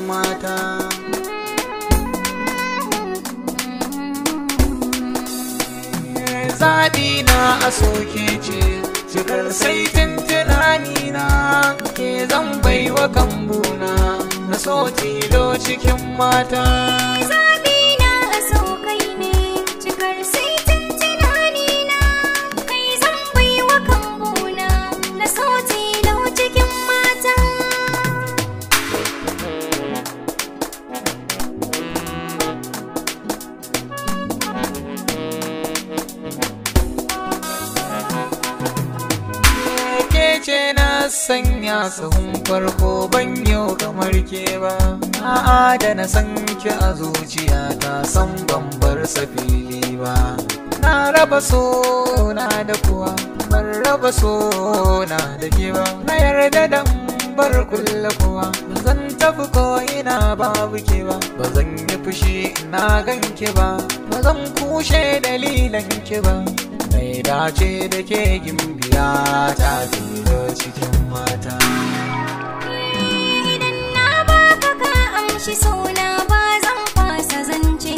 mata. Zaɓi na a soke ce cikar saitin tunani na, ke zan baiwa kambuna na so tilo cikin mata. Zaɓi na a so kai ne cikar saitin tunani na, kai zan baiwa kambuna na so tilo cikin mata. Ce na sanya sahun farko ban yau kamar ke ba, a'a da na san ki a zuciyata san ban bar sa fili ba. Na raba so na da kuwa ban raba so na da ke ba, na yarda da bar kulla kuwa zan tafi ko ina babu ke ba. Ba zan yi fushi ina ganki ba, ba zan kushe dalilan ki ba. Mai dace da ke gimbiya ta tilo cikin mata. Idan na baka ka amshi sona ba zan fasa zance